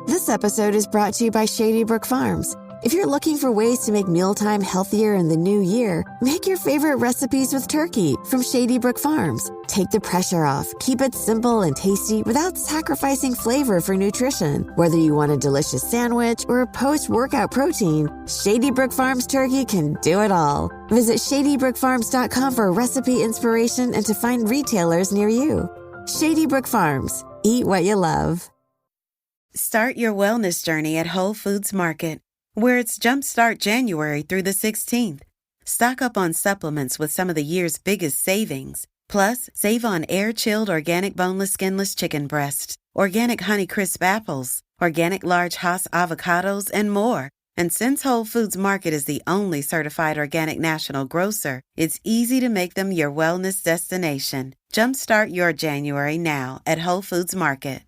This episode is brought to you by Shady Brook Farms. If you're looking for ways to make mealtime healthier in the new year, make your favorite recipes with turkey from Shady Brook Farms. Take the pressure off, keep it simple and tasty without sacrificing flavor for nutrition. Whether you want a delicious sandwich or a post-workout protein, Shady Brook Farms turkey can do it all. Visit shadybrookfarms.com for recipe inspiration and to find retailers near you. Shady Brook Farms. Eat what you love. Start your wellness journey at Whole Foods Market, where it's Jumpstart January through the 16th. Stock up on supplements with some of the year's biggest savings. Plus, save on air-chilled organic boneless skinless chicken breast, organic Honeycrisp apples, organic large Hass avocados, and more. And since Whole Foods Market is the only certified organic national grocer, it's easy to make them your wellness destination. Jumpstart your January now at Whole Foods Market.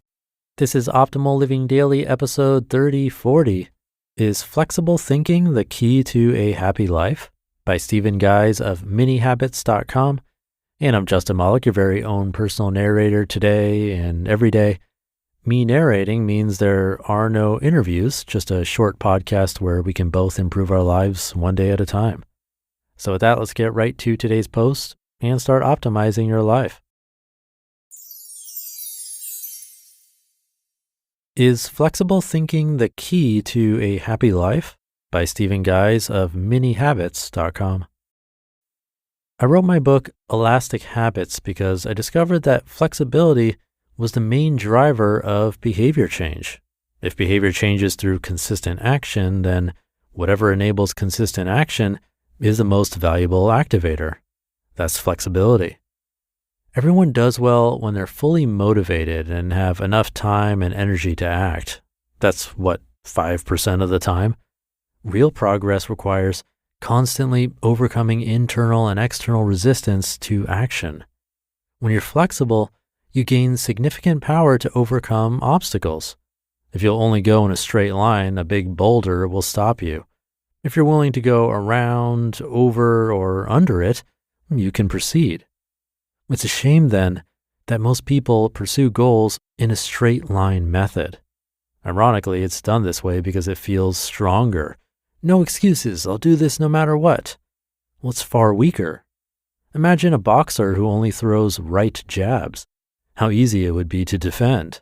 This is Optimal Living Daily, episode 3040. Is flexible thinking the key to a happy life? By Stephen Guise of minihabits.com. And I'm Justin Malik, your very own personal narrator today and every day. Me narrating means there are no interviews, just a short podcast where we can both improve our lives one day at a time. So with that, let's get right to today's post and start optimizing your life. Is flexible thinking the key to a happy life? By Stephen Guise of minihabits.com. I wrote my book, Elastic Habits, because I discovered that flexibility was the main driver of behavior change. If behavior changes through consistent action, then whatever enables consistent action is the most valuable activator. That's flexibility. Everyone does well when they're fully motivated and have enough time and energy to act. That's 5% of the time. Real progress requires constantly overcoming internal and external resistance to action. When you're flexible, you gain significant power to overcome obstacles. If you'll only go in a straight line, a big boulder will stop you. If you're willing to go around, over, or under it, you can proceed. It's a shame, then, that most people pursue goals in a straight line method. Ironically, it's done this way because it feels stronger. No excuses, I'll do this no matter what. Well, it's far weaker. Imagine a boxer who only throws right jabs. How easy it would be to defend.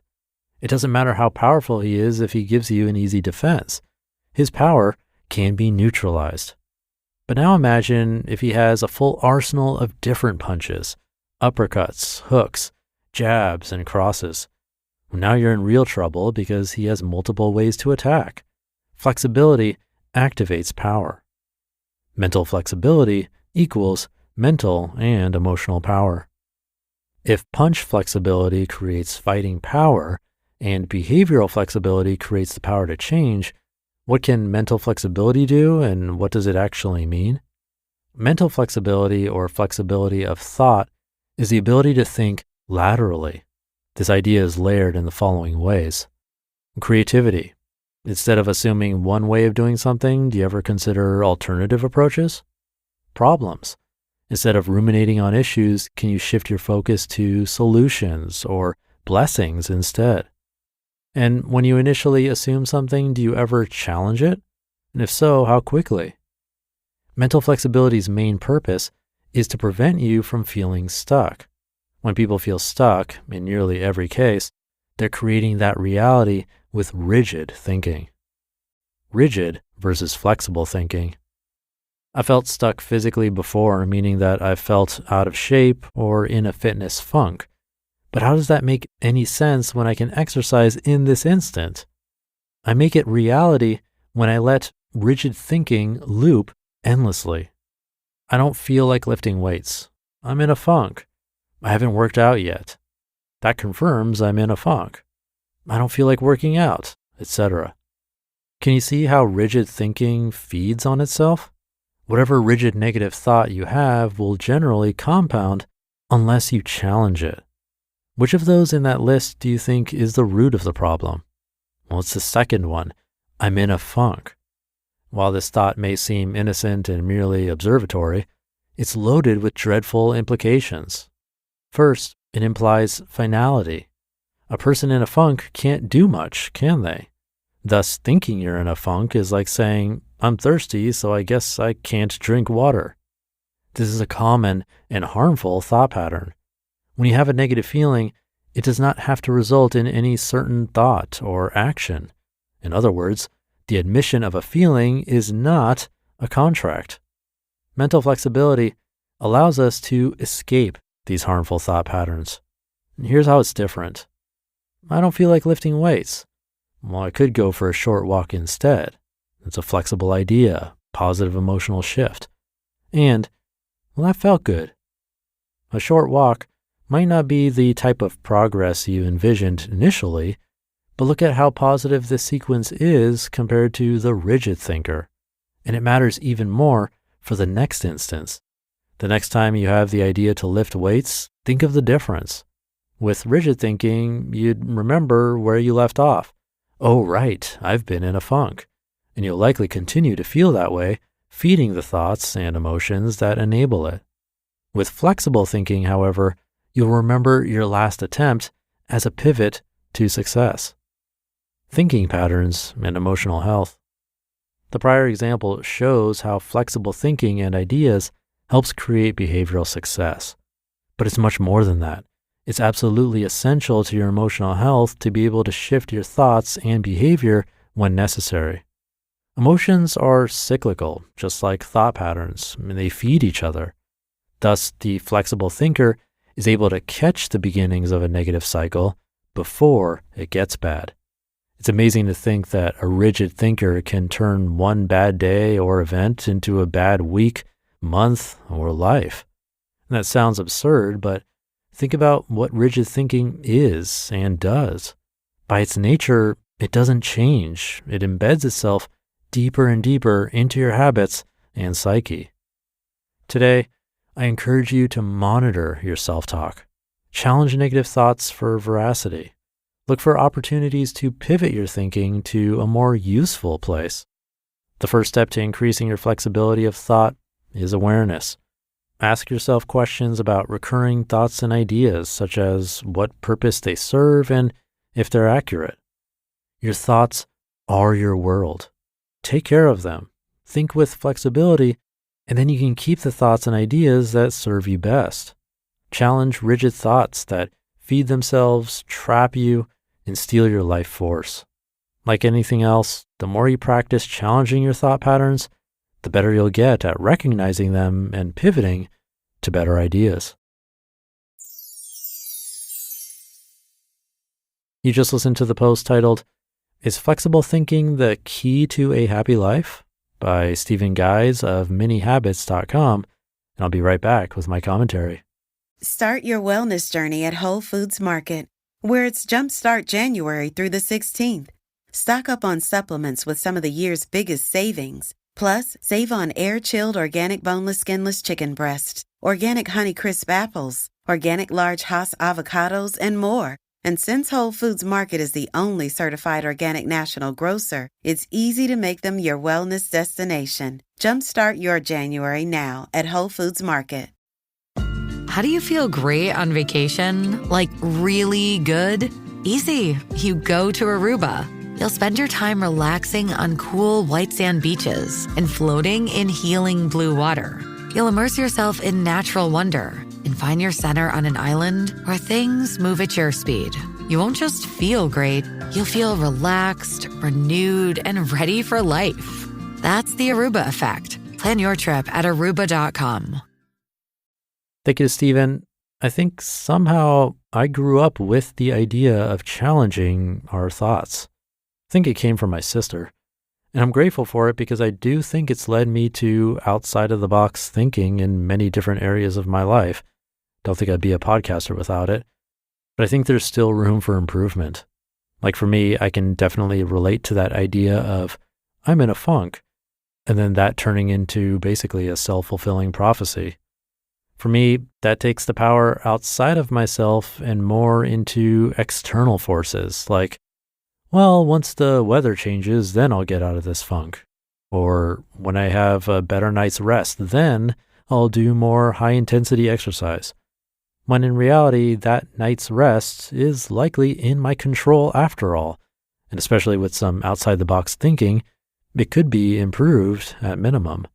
It doesn't matter how powerful he is if he gives you an easy defense. His power can be neutralized. But now imagine if he has a full arsenal of different punches. Uppercuts, hooks, jabs, and crosses. Now you're in real trouble because he has multiple ways to attack. Flexibility activates power. Mental flexibility equals mental and emotional power. If punch flexibility creates fighting power and behavioral flexibility creates the power to change, what can mental flexibility do and what does it actually mean? Mental flexibility, or flexibility of thought, is the ability to think laterally. This idea is layered in the following ways. Creativity. Instead of assuming one way of doing something, do you ever consider alternative approaches? Problems. Instead of ruminating on issues, can you shift your focus to solutions or blessings instead? And when you initially assume something, do you ever challenge it? And if so, how quickly? Mental flexibility's main purpose is to prevent you from feeling stuck. When people feel stuck, in nearly every case, they're creating that reality with rigid thinking. Rigid versus flexible thinking. I felt stuck physically before, meaning that I felt out of shape or in a fitness funk. But how does that make any sense when I can exercise in this instant? I make it reality when I let rigid thinking loop endlessly. I don't feel like lifting weights. I'm in a funk. I haven't worked out yet. That confirms I'm in a funk. I don't feel like working out, etc. Can you see how rigid thinking feeds on itself? Whatever rigid negative thought you have will generally compound unless you challenge it. Which of those in that list do you think is the root of the problem? Well, it's the second one. I'm in a funk. While this thought may seem innocent and merely observatory, it's loaded with dreadful implications. First, it implies finality. A person in a funk can't do much, can they? Thus, thinking you're in a funk is like saying, I'm thirsty, so I guess I can't drink water. This is a common and harmful thought pattern. When you have a negative feeling, it does not have to result in any certain thought or action. In other words, the admission of a feeling is not a contract. Mental flexibility allows us to escape these harmful thought patterns. And here's how it's different. I don't feel like lifting weights. Well, I could go for a short walk instead. It's a flexible idea, positive emotional shift. And, well, that felt good. A short walk might not be the type of progress you envisioned initially, but look at how positive this sequence is compared to the rigid thinker. And it matters even more for the next instance. The next time you have the idea to lift weights, think of the difference. With rigid thinking, you'd remember where you left off. Oh, right, I've been in a funk. And you'll likely continue to feel that way, feeding the thoughts and emotions that enable it. With flexible thinking, however, you'll remember your last attempt as a pivot to success. Thinking patterns and emotional health. The prior example shows how flexible thinking and ideas helps create behavioral success. But it's much more than that. It's absolutely essential to your emotional health to be able to shift your thoughts and behavior when necessary. Emotions are cyclical, just like thought patterns, and they feed each other. Thus, the flexible thinker is able to catch the beginnings of a negative cycle before it gets bad. It's amazing to think that a rigid thinker can turn one bad day or event into a bad week, month, or life. And that sounds absurd, but think about what rigid thinking is and does. By its nature, it doesn't change. It embeds itself deeper and deeper into your habits and psyche. Today, I encourage you to monitor your self-talk. Challenge negative thoughts for veracity. Look for opportunities to pivot your thinking to a more useful place. The first step to increasing your flexibility of thought is awareness. Ask yourself questions about recurring thoughts and ideas, such as what purpose they serve and if they're accurate. Your thoughts are your world. Take care of them. Think with flexibility, and then you can keep the thoughts and ideas that serve you best. Challenge rigid thoughts that feed themselves, trap you, and steal your life force. Like anything else, the more you practice challenging your thought patterns, the better you'll get at recognizing them and pivoting to better ideas. You just listened to the post titled, Is Flexible Thinking the Key to a Happy Life? By Stephen Guise of minihabits.com, and I'll be right back with my commentary. Start your wellness journey at Whole Foods Market, where it's Jumpstart January through the 16th. Stock up on supplements with some of the year's biggest savings. Plus, save on air-chilled organic boneless skinless chicken breasts, organic Honeycrisp apples, organic large Hass avocados, and more. And since Whole Foods Market is the only certified organic national grocer, it's easy to make them your wellness destination. Jumpstart your January now at Whole Foods Market. How do you feel great on vacation? Like really good? Easy. You go to Aruba. You'll spend your time relaxing on cool white sand beaches and floating in healing blue water. You'll immerse yourself in natural wonder and find your center on an island where things move at your speed. You won't just feel great, you'll feel relaxed, renewed, and ready for life. That's the Aruba effect. Plan your trip at Aruba.com. Thank you, Stephen. I think somehow I grew up with the idea of challenging our thoughts. I think it came from my sister. And I'm grateful for it because I do think it's led me to outside-of-the-box thinking in many different areas of my life. Don't think I'd be a podcaster without it. But I think there's still room for improvement. Like for me, I can definitely relate to that idea of I'm in a funk, and then that turning into basically a self-fulfilling prophecy. For me, that takes the power outside of myself and more into external forces like, well, once the weather changes, then I'll get out of this funk. Or when I have a better night's rest, then I'll do more high-intensity exercise. When in reality, that night's rest is likely in my control after all, And especially with some outside the box thinking, it could be improved at minimum.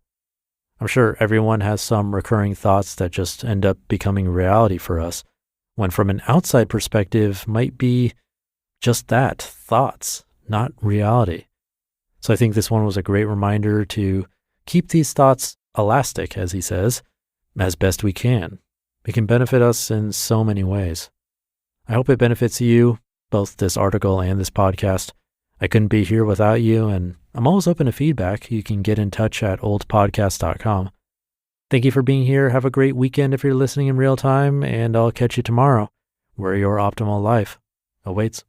I'm sure everyone has some recurring thoughts that just end up becoming reality for us, when from an outside perspective might be just that, thoughts, not reality. So I think this one was a great reminder to keep these thoughts elastic, as he says, as best we can. It can benefit us in so many ways. I hope it benefits you, both this article and this podcast. I couldn't be here without you, and I'm always open to feedback. You can get in touch at oldpodcast.com. Thank you for being here. Have a great weekend if you're listening in real time, and I'll catch you tomorrow, where your optimal life awaits.